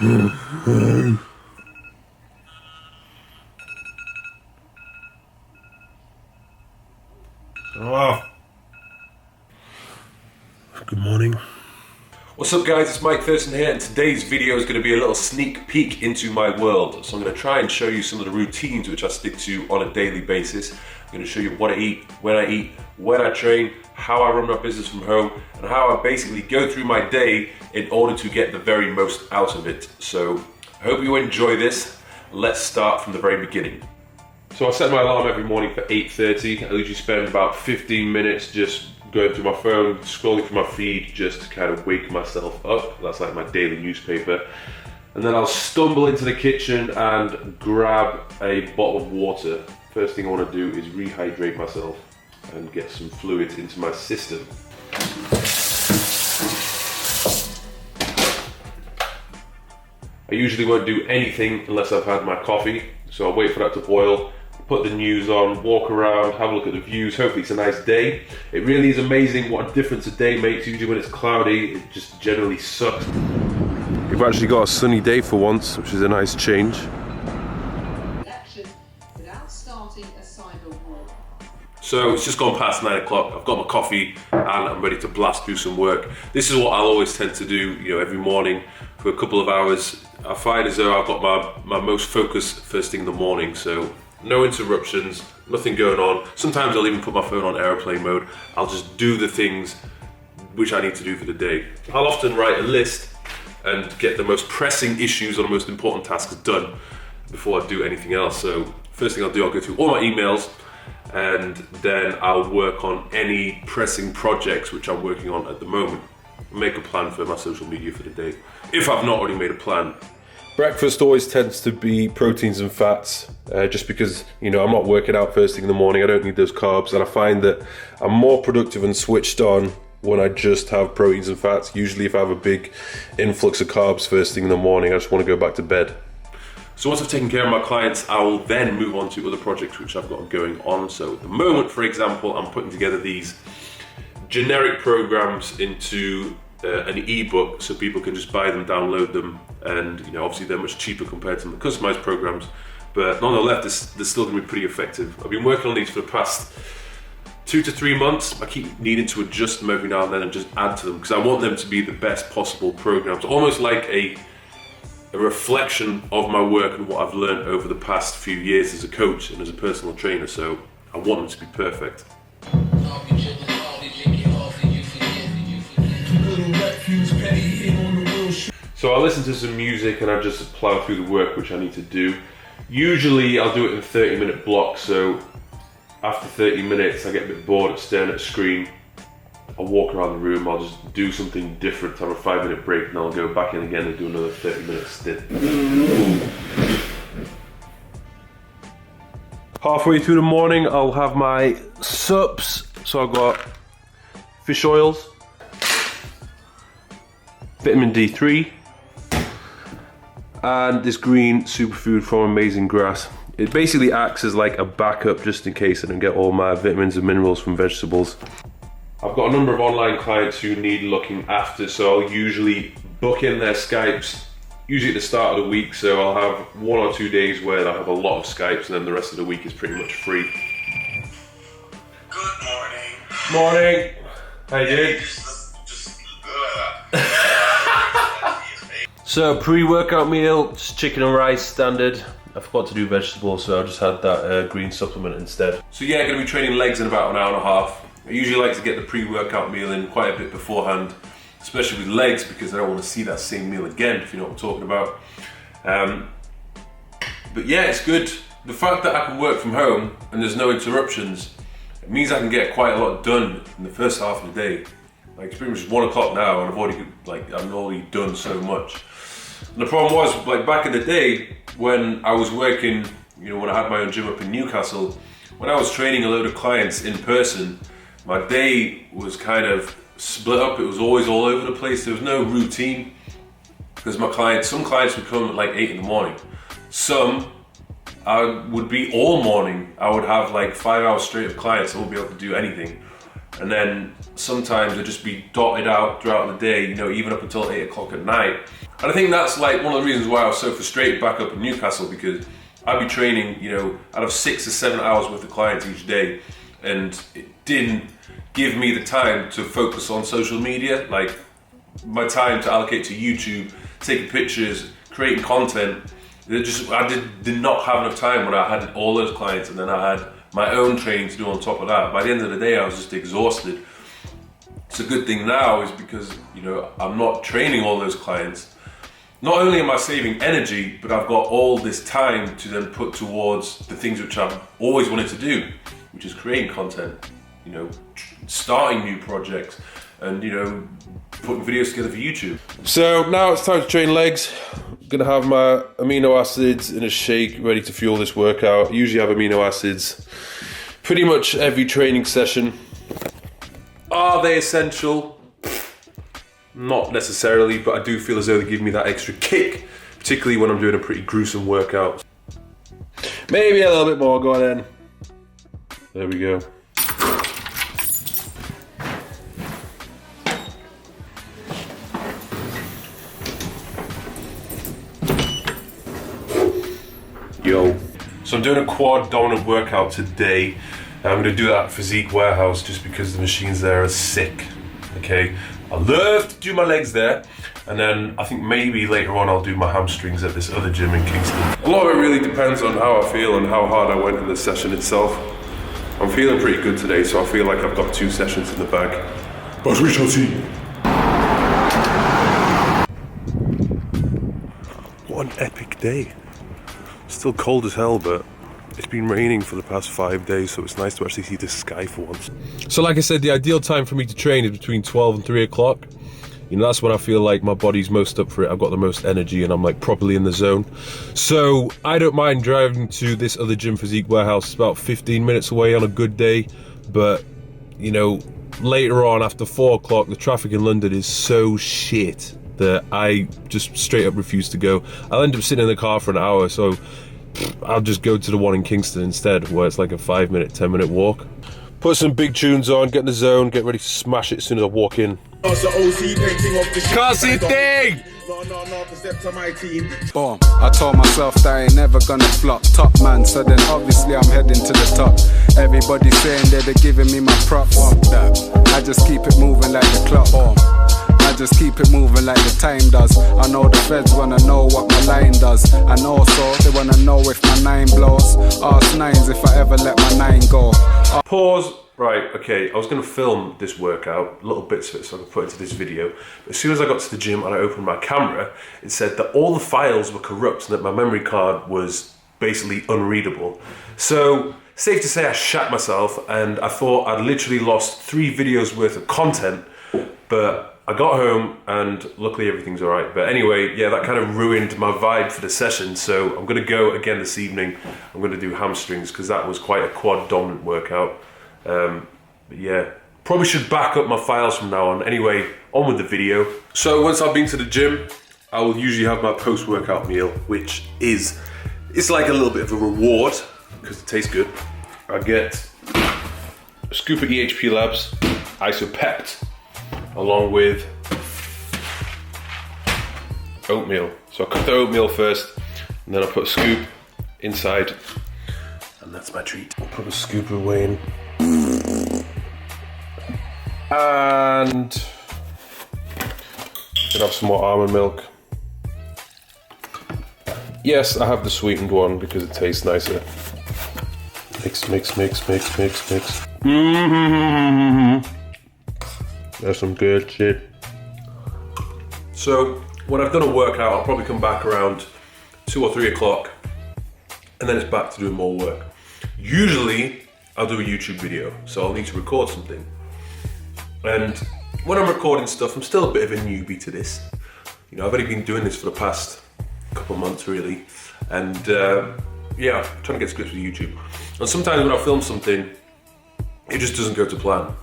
Oh. Good morning. What's up guys, it's Mike Thurston here, and today's video is going to be a little sneak peek into my world. So I'm going to try and show you some of the routines which I stick to on a daily basis. I'm going to show you what I eat, when I train, how I run my business from home, and how I basically go through my day in order to get the very most out of it. So I hope you enjoy this. Let's start from the very beginning. So I set my alarm every morning for 8:30. I usually spend about 15 minutes just going through my phone, scrolling through my feed just to kind of wake myself up. That's like my daily newspaper. And then I'll stumble into the kitchen and grab a bottle of water. First thing I want to do is rehydrate myself and get some fluid into my system. I usually won't do anything unless I've had my coffee, so I'll wait for that to boil, put the news on, walk around, have a look at the views. Hopefully it's a nice day. It really is amazing what a difference a day makes. Usually when it's cloudy, it just generally sucks. We've actually got a sunny day for once, which is a nice change. Without starting a cyber war. So it's just gone past 9 o'clock. I've got my coffee and I'm ready to blast through some work. This is what I'll always tend to do, every morning for a couple of hours. I find as though I've got my most focus first thing in the morning. So no interruptions, nothing going on. Sometimes I'll even put my phone on airplane mode. I'll just do the things which I need to do for the day. I'll often write a list and get the most pressing issues or the most important tasks done before I do anything else. So first thing I'll do, I'll go through all my emails and then I'll work on any pressing projects which I'm working on at the moment. Make a plan for my social media for the day, if I've not already made a plan. Breakfast always tends to be proteins and fats, just because, I'm not working out first thing in the morning. I don't need those carbs, and I find that I'm more productive and switched on when I just have proteins and fats. Usually if I have a big influx of carbs first thing in the morning, I just want to go back to bed. So once I've taken care of my clients, I will then move on to other projects which I've got going on. So at the moment, for example, I'm putting together these generic programs into an ebook so people can just buy them, download them, and obviously they're much cheaper compared to the customized programs, but nonetheless they're still going to be pretty effective. I've been working on these for the past 2 to 3 months. I keep needing to adjust them every now and then and just add to them because I want them to be the best possible programs, almost like a reflection of my work and what I've learned over the past few years as a coach and as a personal trainer. So I want them to be perfect. So I listen to some music and I just plow through the work which I need to do. Usually I'll do it in 30-minute blocks, so after 30 minutes I get a bit bored of staring at a screen. I'll walk around the room, I'll just do something different, have a 5-minute break, and I'll go back in again and do another 30-minute stint. Halfway through the morning I'll have my sups, so I've got fish oils, vitamin D3, and this green superfood from Amazing Grass. It basically acts as like a backup just in case I don't get all my vitamins and minerals from vegetables. I've got a number of online clients who need looking after, so I'll usually book in their Skypes, usually at the start of the week, so I'll have 1 or 2 days where I have a lot of Skypes and then the rest of the week is pretty much free. Good morning. Morning. How you doing? So pre-workout meal, just chicken and rice, standard. I forgot to do vegetables, so I just had that green supplement instead. So yeah, going to be training legs in about an hour and a half. I usually like to get the pre-workout meal in quite a bit beforehand, especially with legs, because I don't want to see that same meal again, if you know what I'm talking about. But yeah, it's good. The fact that I can work from home and there's no interruptions, it means I can get quite a lot done in the first half of the day. Like it's pretty much 1 o'clock now and I'm already done so much. And the problem was, like back in the day when I was working, when I had my own gym up in Newcastle, when I was training a load of clients in person, my day was kind of split up. It was always all over the place. There was no routine because some clients would come at like 8 in the morning. Some I would be all morning. I would have like 5 hours straight of clients. I wouldn't be able to do anything. and then sometimes they'll just be dotted out throughout the day, you know, even up until 8 o'clock at night. And I think that's like one of the reasons why I was so frustrated back up in Newcastle, because I'd be training, you know, out of 6 to 7 hours worth of clients each day, and it didn't give me the time to focus on social media. Like, my time to allocate to YouTube, taking pictures, creating content, I did not have enough time when I had all those clients, and then I had my own training to do on top of that. By the end of the day, I was just exhausted. It's a good thing now is because, you know, I'm not training all those clients. Not only am I saving energy, but I've got all this time to then put towards the things which I've always wanted to do, which is creating content, you know, starting new projects, and, you know, putting videos together for YouTube. So now it's time to train legs. I'm gonna have my amino acids in a shake ready to fuel this workout. I usually have amino acids pretty much every training session. Are they essential? Not necessarily, but I do feel as though they give me that extra kick, particularly when I'm doing a pretty gruesome workout. Maybe a little bit more, go on then. There we go. Yo. So I'm doing a quad dominant workout today. I'm gonna do that at Physique Warehouse just because the machines there are sick, okay? I love to do my legs there, and then I think maybe later on I'll do my hamstrings at this other gym in Kingston. A lot of it really depends on how I feel and how hard I went in the session itself. I'm feeling pretty good today, so I feel like I've got 2 sessions in the bag. But we shall see. What an epic day. Still cold as hell, but it's been raining for the past 5 days, so it's nice to actually see the sky for once. So like I said, the ideal time for me to train is between 12 and 3 o'clock. You know, that's when I feel like my body's most up for it. I've got the most energy and I'm like properly in the zone. So I don't mind driving to this other gym, Physique Warehouse. It's about 15 minutes away on a good day. But, you know, later on after 4 o'clock, the traffic in London is so shit that I just straight up refuse to go. I'll end up sitting in the car for an hour, so I'll just go to the one in Kingston instead, where it's like a 5-minute, 10-minute walk. Put some big tunes on, get in the zone, get ready to smash it as soon as I walk in. Can't see a thing! Boom. I told myself that I ain't never gonna flop. Top man, so then obviously I'm heading to the top. Everybody saying that they're giving me my props. I just keep it moving like the clock. I just keep it moving like the time does. I know the feds wanna know what my line does, and also they wanna know if my 9 blows. Ask 9s if I ever let my 9 go. Pause. Right, okay, I was gonna film this workout, little bits of it so I could put into this video. But as soon as I got to the gym and I opened my camera, it said that all the files were corrupt and that my memory card was basically unreadable. So, safe to say I shat myself, and I thought I'd literally lost 3 videos worth of content, but I got home and luckily everything's all right. But anyway, yeah, that kind of ruined my vibe for the session. So I'm gonna go again this evening. I'm gonna do hamstrings because that was quite a quad dominant workout. But yeah, probably should back up my files from now on. Anyway, on with the video. So once I've been to the gym, I will usually have my post-workout meal, which is, it's like a little bit of a reward because it tastes good. I get a scoop of EHP Labs, Isopept, along with oatmeal. So I cut the oatmeal first, and then I put a scoop inside, and that's my treat. I'll put a scoop of whey in. And you can have some more almond milk. Yes, I have the sweetened one because it tastes nicer. Mix, mix, mix, mix, mix, mix. That's some good shit. So when I've done a workout, I'll probably come back around 2 or 3 o'clock, and then it's back to doing more work. Usually I'll do a YouTube video, so I'll need to record something. And when I'm recording stuff, I'm still a bit of a newbie to this. You know, I've only been doing this for the past couple months really. And yeah, I'm trying to get to grips with YouTube. And sometimes when I film something, it just doesn't go to plan.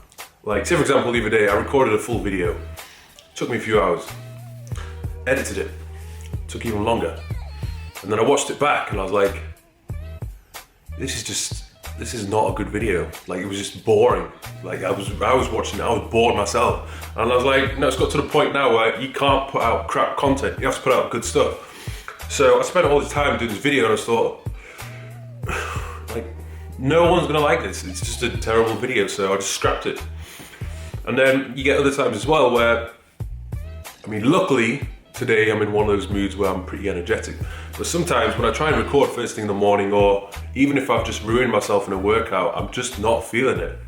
Like, say for example, the other day, I recorded a full video. It took me a few hours. Edited it. It took even longer. And then I watched it back and I was like, this is just this is not a good video. Like, it was just boring. Like, I was watching it, I was bored myself. And I was like, no, it's got to the point now where you can't put out crap content, you have to put out good stuff. So I spent all this time doing this video and I just thought, like, no one's gonna like this. It's just a terrible video, so I just scrapped it. And then you get other times as well where, I mean, luckily, today I'm in one of those moods where I'm pretty energetic. But sometimes when I try and record first thing in the morning, or even if I've just ruined myself in a workout, I'm just not feeling it.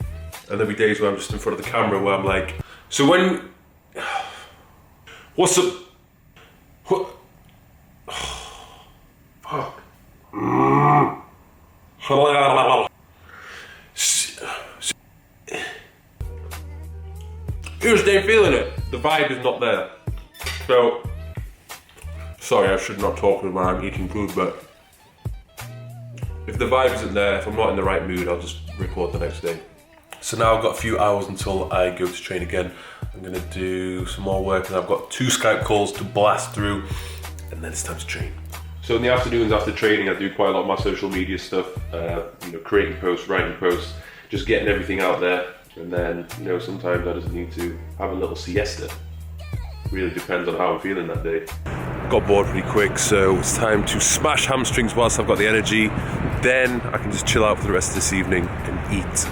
And there'll be days where I'm just in front of the camera where I'm like, so when, what's up, what, fuck. You just ain't feeling it. The vibe is not there. So, sorry, I should not talk when I'm eating food, but if the vibe isn't there, if I'm not in the right mood, I'll just record the next day. So now I've got a few hours until I go to train again. I'm gonna do some more work and I've got 2 Skype calls to blast through, and then it's time to train. So in the afternoons after training, I do quite a lot of my social media stuff, you know, creating posts, writing posts, just getting everything out there. And then, you know, sometimes I just need to have a little siesta. Really depends on how I'm feeling that day. Got bored pretty quick, so it's time to smash hamstrings whilst I've got the energy. Then I can just chill out for the rest of this evening and eat.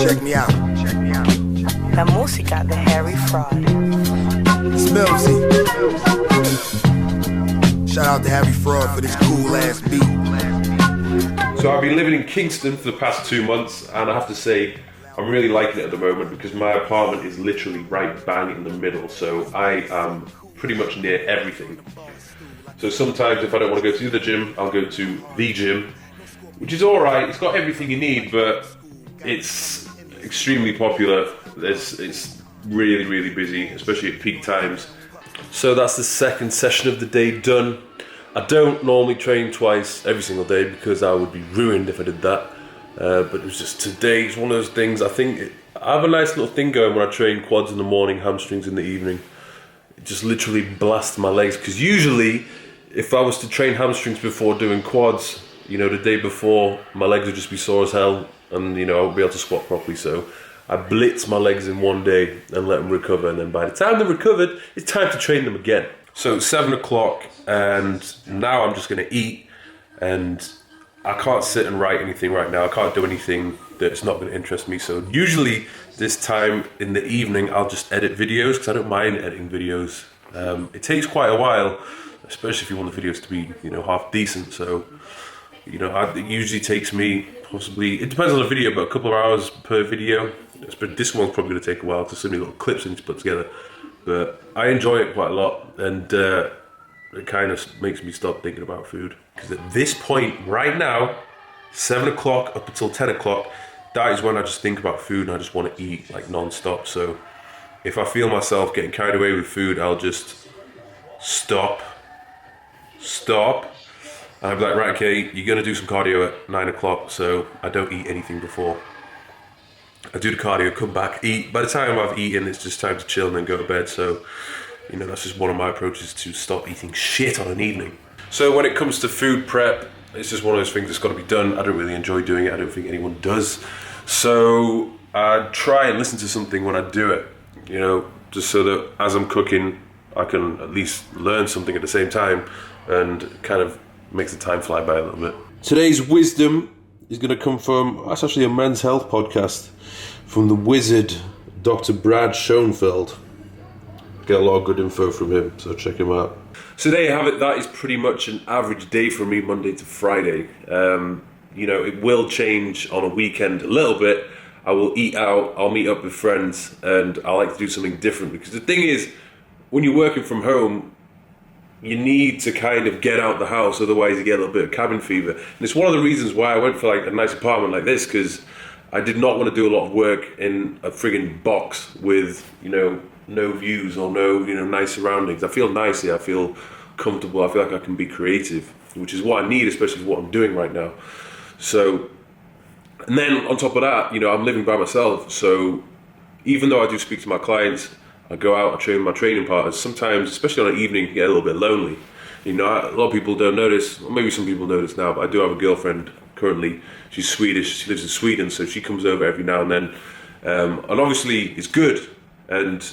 Check me out. La música de Harry Fraud. Smellsy. Shout out to Harry Fraud for this cool ass beat. So I've been living in Kingston for the past 2 months, and I have to say I'm really liking it at the moment because my apartment is literally right bang in the middle, so I am pretty much near everything. So sometimes if I don't want to go to the gym, I'll go to the gym, which is alright, it's got everything you need, but it's extremely popular. It's really, really busy, especially at peak times. So that's the second session of the day done. I don't normally train twice every single day because I would be ruined if I did that. But it was just today, it's one of those things. I have a nice little thing going when I train quads in the morning, hamstrings in the evening. It just literally blasts my legs, because usually if I was to train hamstrings before doing quads, you know, the day before, my legs would just be sore as hell and, you know, I wouldn't be able to squat properly. So I blitz my legs in one day and let them recover, and then by the time they're recovered, it's time to train them again. So it's 7 o'clock and now I'm just gonna eat, and I can't sit and write anything right now. I can't do anything that's not gonna interest me. So usually this time in the evening, I'll just edit videos because I don't mind editing videos. It takes quite a while, especially if you want the videos to be, you know, half decent. So, you know, it usually takes me possibly, it depends on the video, but a couple of hours per video. But this one's probably gonna take a while because so many little clips I need to put together. But I enjoy it quite a lot, and it kind of makes me stop thinking about food. Because at this point, right now, 7 o'clock up until 10 o'clock, that is when I just think about food and I just want to eat like non-stop. So if I feel myself getting carried away with food, I'll just stop, and I'll be like, right, okay, you're gonna do some cardio at 9 o'clock, so I don't eat anything before. I do the cardio, come back, eat. By the time I've eaten, it's just time to chill and then go to bed. So, you know, that's just one of my approaches to stop eating shit on an evening. So when it comes to food prep, it's just one of those things that's got to be done. I don't really enjoy doing it. I don't think anyone does. So I try and listen to something when I do it, you know, just so that as I'm cooking, I can at least learn something at the same time, and kind of makes the time fly by a little bit. Today's wisdom is going to come from, that's actually a men's health podcast, from the wizard, Dr. Brad Schoenfeld. Get a lot of good info from him, so check him out. So there you have it. That is pretty much an average day for me, Monday to Friday. You know, it will change on a weekend a little bit. I will eat out, I'll meet up with friends, and I like to do something different, because the thing is, when you're working from home, you need to kind of get out the house, otherwise you get a little bit of cabin fever. And it's one of the reasons why I went for like a nice apartment like this, because I did not want to do a lot of work in a friggin' box with, you know, no views or no, you know, nice surroundings. I feel nice here, I feel comfortable, I feel like I can be creative, which is what I need, especially for what I'm doing right now. So, and then on top of that, you know, I'm living by myself, so even though I do speak to my clients, I go out, I train my training partners, sometimes, especially on an evening, you get a little bit lonely. You know, a lot of people don't know this, or maybe some people know this now, but I do have a girlfriend currently. She's Swedish, she lives in Sweden, so she comes over every now and then. And obviously it's good, and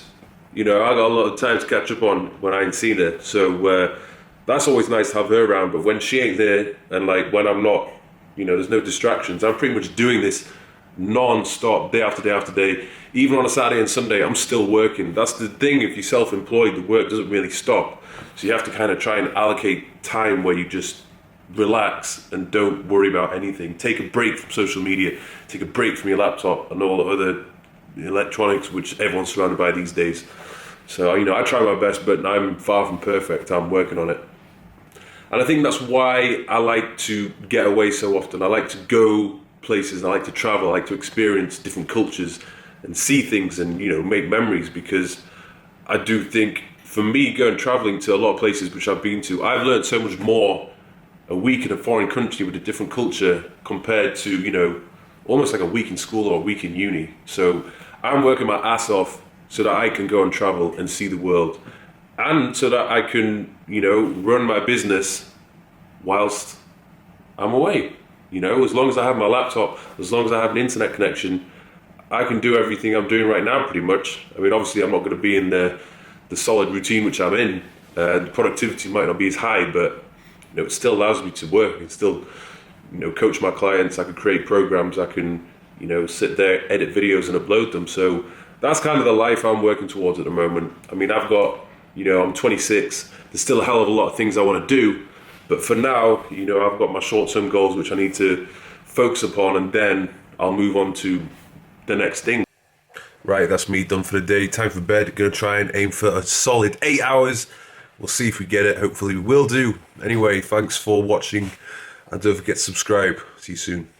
you know, I got a lot of time to catch up on when I ain't seen her, so that's always nice to have her around. But when she ain't there, and like when I'm not, you know, there's no distractions, I'm pretty much doing this non-stop, day after day after day. Even on a Saturday and Sunday, I'm still working. That's the thing, if you're self-employed, the work doesn't really stop, so you have to kind of try and allocate time where you just relax and don't worry about anything. Take a break from social media, take a break from your laptop and all the other electronics which everyone's surrounded by these days. So, you know, I try my best, but I'm far from perfect. I'm working on it. And I think that's why I like to get away so often. I like to go places, I like to travel, I like to experience different cultures and see things and, you know, make memories, because I do think, for me, going traveling to a lot of places which I've been to, I've learned so much more a week in a foreign country with a different culture compared to, you know, almost like a week in school or a week in uni. So I'm working my ass off so that I can go and travel and see the world, and so that I can, you know, run my business whilst I'm away. You know, as long as I have my laptop, as long as I have an internet connection, I can do everything I'm doing right now pretty much. I mean, obviously I'm not going to be in the solid routine which I'm in. The productivity might not be as high, but you know, it still allows me to work. I can still, you know, coach my clients. I can create programs. I can, you know, sit there, edit videos and upload them. So that's kind of the life I'm working towards at the moment. I mean, I've got, you know, I'm 26. There's still a hell of a lot of things I want to do. But for now, you know, I've got my short-term goals which I need to focus upon, and then I'll move on to the next thing. Right, that's me done for the day. Time for bed. Gonna try and aim for a solid 8 hours. We'll see if we get it. Hopefully we will do. Anyway, thanks for watching, and don't forget to subscribe. See you soon.